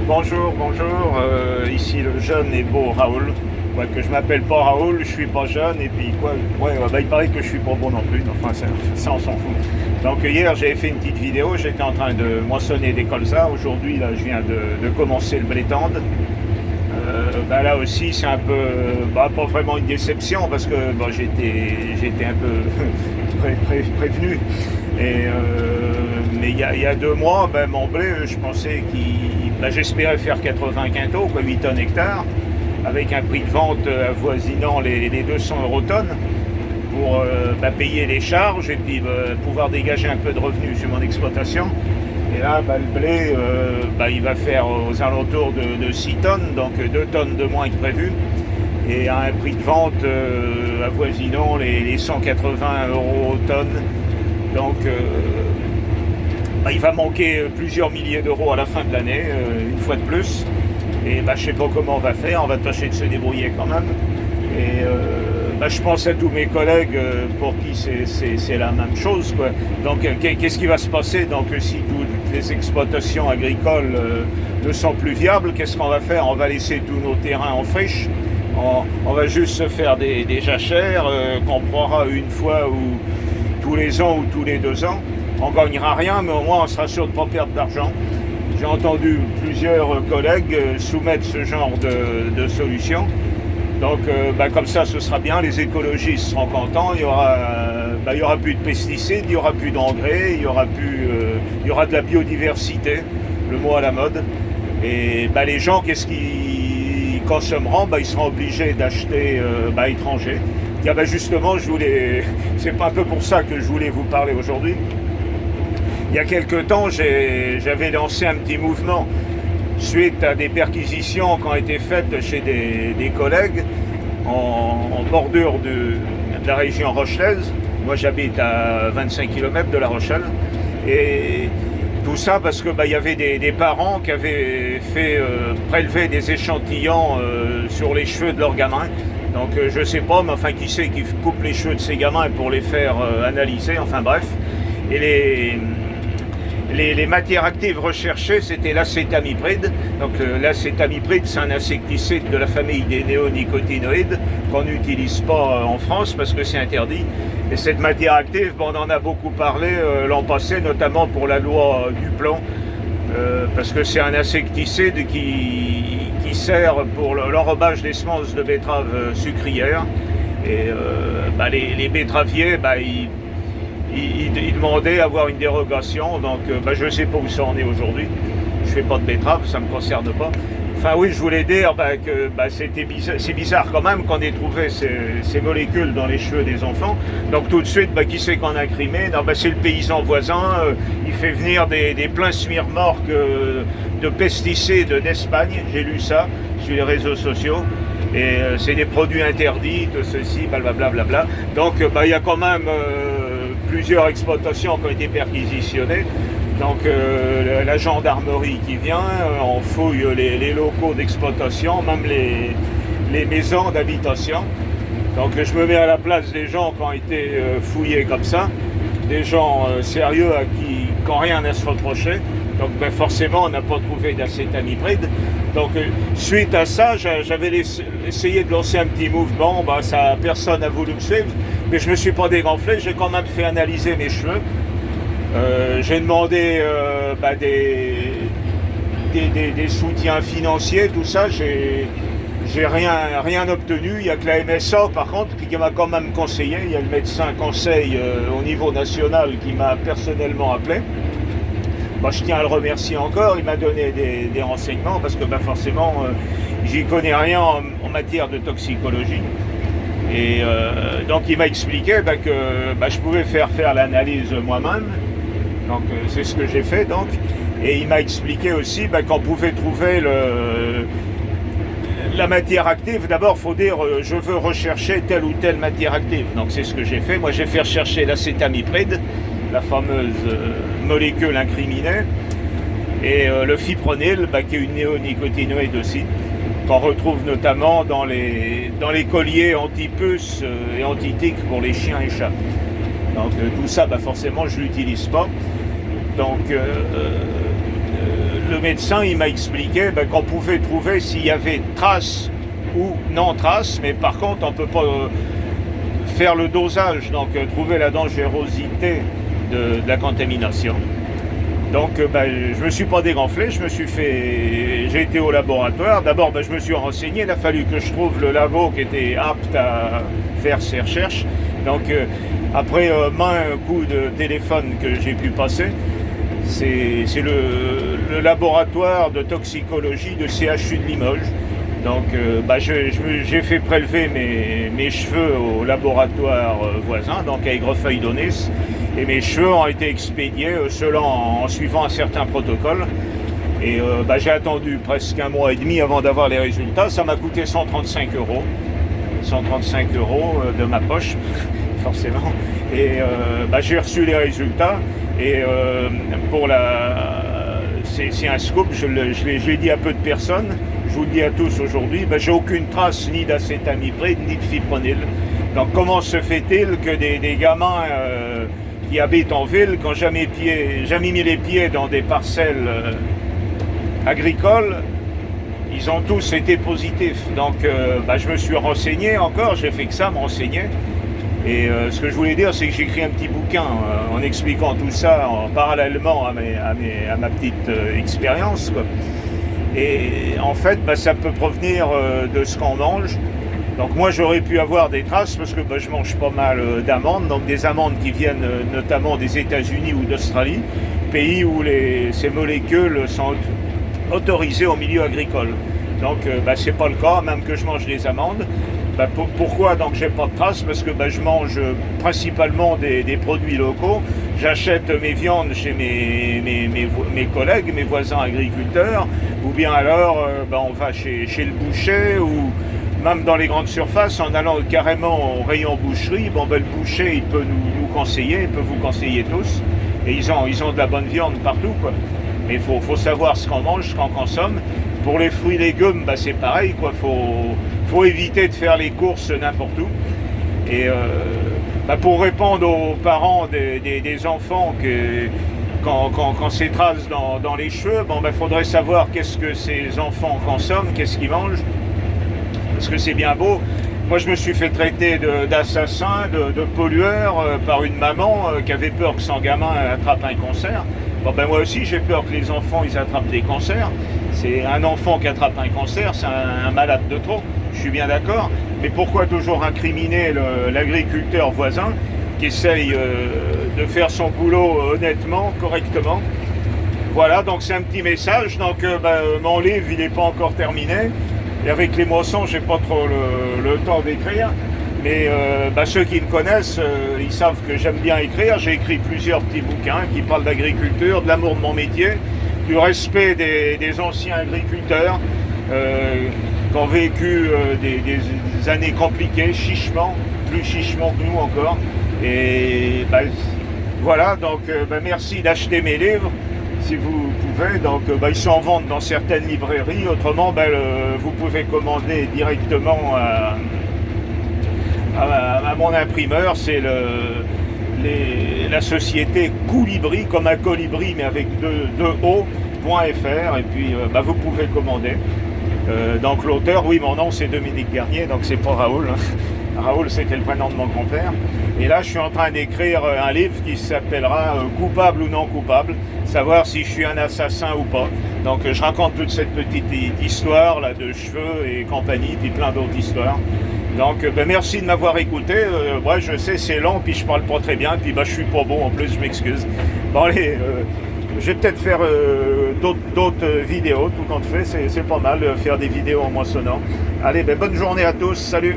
Bonjour, bonjour, ici le jeune et beau Raoul. Que je m'appelle pas Raoul, je suis pas jeune, et puis il paraît que je suis pas beau non plus, enfin ça on s'en fout. Donc hier j'ai fait une petite vidéo, j'étais en train de moissonner des colzas. Aujourd'hui là je viens de commencer le blé tendre. Là aussi c'est un peu, pas vraiment une déception parce que j'étais un peu prévenu. Mais il y a 2 mois, mon blé, je pensais j'espérais faire 80 quintaux, 8 tonnes hectares, avec un prix de vente avoisinant les 200 € tonnes pour payer les charges et puis pouvoir dégager un peu de revenus sur mon exploitation. Et là, le blé, il va faire aux alentours de 6 tonnes, donc 2 tonnes de moins que prévu, et à un prix de vente avoisinant les 180 € tonnes. Donc il va manquer plusieurs milliers d'euros à la fin de l'année, une fois de plus. Et je ne sais pas comment on va faire, on va tâcher de se débrouiller quand même. Et je pense à tous mes collègues pour qui c'est la même chose, quoi. Donc qu'est-ce qui va se passer si toutes les exploitations agricoles ne sont plus viables? Qu'est-ce qu'on va faire? On va laisser tous nos terrains en friche, on va juste se faire des jachères qu'on prendra une fois ou tous les ans ou tous les 2 ans. On ne gagnera rien, mais au moins on sera sûr de ne pas perdre d'argent. J'ai entendu plusieurs collègues soumettre ce genre de solution. Donc comme ça ce sera bien, les écologistes seront contents, il y aura plus de pesticides, il n'y aura plus d'engrais, il y aura de la biodiversité, le mot à la mode. Et les gens, qu'est-ce qu'ils consommeront? Ils seront obligés d'acheter étranger. Justement, c'est pas un peu pour ça que je voulais vous parler aujourd'hui. Il y a quelque temps, j'avais lancé un petit mouvement suite à des perquisitions qui ont été faites chez des collègues en bordure de la région rochelaise. Moi, j'habite à 25 km de La Rochelle. Et tout ça parce que y avait des parents qui avaient fait prélever des échantillons sur les cheveux de leurs gamins. Donc je sais pas, mais enfin qui c'est qui coupe les cheveux de ces gamins pour les faire analyser, enfin bref. Et les matières actives recherchées, c'était l'acétamipride. Donc l'acétamipride, c'est un insecticide de la famille des néonicotinoïdes qu'on n'utilise pas en France parce que c'est interdit. Et cette matière active, on en a beaucoup parlé l'an passé, notamment pour la loi Duplan, parce que c'est un insecticide qui sert pour l'enrobage des semences de betteraves sucrières. Et les betteraviers, ils demandaient à avoir une dérogation. Donc je ne sais pas où ça en est aujourd'hui. Je ne fais pas de betterave, ça ne me concerne pas. Enfin oui, je voulais dire que c'est bizarre quand même qu'on ait trouvé ces molécules dans les cheveux des enfants. Donc tout de suite, qui c'est qu'on a incrimé? C'est le paysan voisin, il fait venir des pleins smirmorques de pesticides d'Espagne, j'ai lu ça sur les réseaux sociaux. Et c'est des produits interdits, tout ceci, blablabla. Donc il y a quand même plusieurs exploitations qui ont été perquisitionnées. Donc la gendarmerie qui vient, on fouille les locaux d'exploitation, même les maisons d'habitation. Donc je me mets à la place des gens qui ont été fouillés comme ça, des gens sérieux qui n'ont rien à se reprocher. Donc forcément on n'a pas trouvé d'acétamipride. Donc suite à ça, j'avais essayé de lancer un petit mouvement, personne n'a voulu me suivre, mais je ne me suis pas dégonflé, j'ai quand même fait analyser mes cheveux. J'ai demandé des soutiens financiers, tout ça, j'ai rien obtenu. Il n'y a que la MSA par contre qui m'a quand même conseillé. Il y a le médecin conseil au niveau national qui m'a personnellement appelé. Je tiens à le remercier encore, il m'a donné des renseignements parce que forcément j'y connais rien en matière de toxicologie. Et donc il m'a expliqué que je pouvais faire l'analyse moi-même. Donc c'est ce que j'ai fait donc. Et il m'a expliqué aussi qu'on pouvait trouver la matière active. D'abord il faut dire je veux rechercher telle ou telle matière active. Donc c'est ce que j'ai fait. Moi j'ai fait rechercher l'acétamipride, la fameuse molécule incriminée, et le fipronil, qui est une néonicotinoïde aussi, qu'on retrouve notamment dans les colliers anti-puces et anti-tiques pour les chiens et chats. Donc tout ça, forcément, je ne l'utilise pas. Donc le médecin, il m'a expliqué qu'on pouvait trouver s'il y avait trace ou non trace, mais par contre, on ne peut pas faire le dosage, donc trouver la dangerosité de la contamination. Donc je me suis pas dégonflé, j'ai été au laboratoire. D'abord je me suis renseigné, il a fallu que je trouve le labo qui était apte à faire ces recherches. Donc après maints coups de téléphone que j'ai pu passer, c'est le laboratoire de toxicologie de CHU de Limoges. Donc j'ai fait prélever mes cheveux au laboratoire voisin, donc à Aigrefeuille-d'Aunis, et mes cheveux ont été expédiés en suivant un certain protocole. Et j'ai attendu presque 1 mois et demi avant d'avoir les résultats. Ça m'a coûté 135 euros. 135 euros de ma poche, forcément. Et j'ai reçu les résultats. Et c'est un scoop, je l'ai dit à peu de personnes. Je vous le dis à tous aujourd'hui, j'ai aucune trace ni d'acétamipride ni de fipronil. Donc comment se fait-il que des gamins qui habitent en ville, qui n'ont jamais mis les pieds dans des parcelles agricoles, ils ont tous été positifs. Donc je me suis renseigné encore, j'ai fait que ça, me renseigner. Et ce que je voulais dire, c'est que j'ai écrit un petit bouquin en expliquant tout ça parallèlement à ma petite expérience, quoi. Et en fait, ça peut provenir de ce qu'on mange. Donc moi, j'aurais pu avoir des traces parce que je mange pas mal d'amandes, donc des amandes qui viennent notamment des États-Unis ou d'Australie, pays où ces molécules sont autorisées au milieu agricole. Donc c'est pas le cas, même que je mange des amandes. Pourquoi donc j'ai pas de traces? Parce que je mange principalement des produits locaux. J'achète mes viandes chez mes collègues, mes voisins agriculteurs, ou bien alors on va chez le boucher, ou même dans les grandes surfaces, en allant carrément au rayon boucherie. Le boucher il peut nous conseiller, il peut vous conseiller tous, et ils ont de la bonne viande partout, quoi. Mais il faut savoir ce qu'on mange, ce qu'on consomme. Pour les fruits et légumes, c'est pareil, quoi. Faut éviter de faire les courses n'importe où. Et pour répondre aux parents des enfants que quand c'est trace dans les cheveux, faudrait savoir qu'est-ce que ces enfants consomment, qu'est-ce qu'ils mangent. Parce que c'est bien beau. Moi, je me suis fait traiter d'assassin, de pollueur par une maman qui avait peur que son gamin attrape un cancer. Moi aussi, j'ai peur que les enfants ils attrapent des cancers. C'est un enfant qui attrape un cancer, c'est un malade de trop. Je suis bien d'accord. Mais pourquoi toujours incriminer l'agriculteur voisin qui essaye de faire son boulot honnêtement, correctement? Voilà, donc c'est un petit message. Donc mon livre, il n'est pas encore terminé. Et avec les moissons, j'ai pas trop le temps d'écrire. Mais ceux qui me connaissent, ils savent que j'aime bien écrire. J'ai écrit plusieurs petits bouquins qui parlent d'agriculture, de l'amour de mon métier, du respect des anciens agriculteurs qui ont vécu des années compliquées, plus chichement que nous encore. Et voilà, donc merci d'acheter mes livres si vous pouvez. Donc ils sont en vente dans certaines librairies. Autrement, vous pouvez commander directement à mon imprimeur. C'est la société Coulibri, comme un colibri mais avec deux O.fr, et puis vous pouvez commander. Donc l'auteur, oui, mon nom c'est Dominique Garnier, donc c'est pas Raoul. Raoul, c'était le prénom de mon grand-père. Et là, je suis en train d'écrire un livre qui s'appellera Coupable ou non coupable, savoir si je suis un assassin ou pas. Donc je raconte toute cette petite histoire là de cheveux et compagnie, puis plein d'autres histoires. Donc merci de m'avoir écouté. Moi, je sais, c'est long, puis je parle pas très bien, puis je suis pas bon en plus, je m'excuse. Bon allez, je vais peut-être faire d'autres vidéos, tout compte fait, c'est pas mal, faire des vidéos en moissonnant. Allez, bonne journée à tous, salut!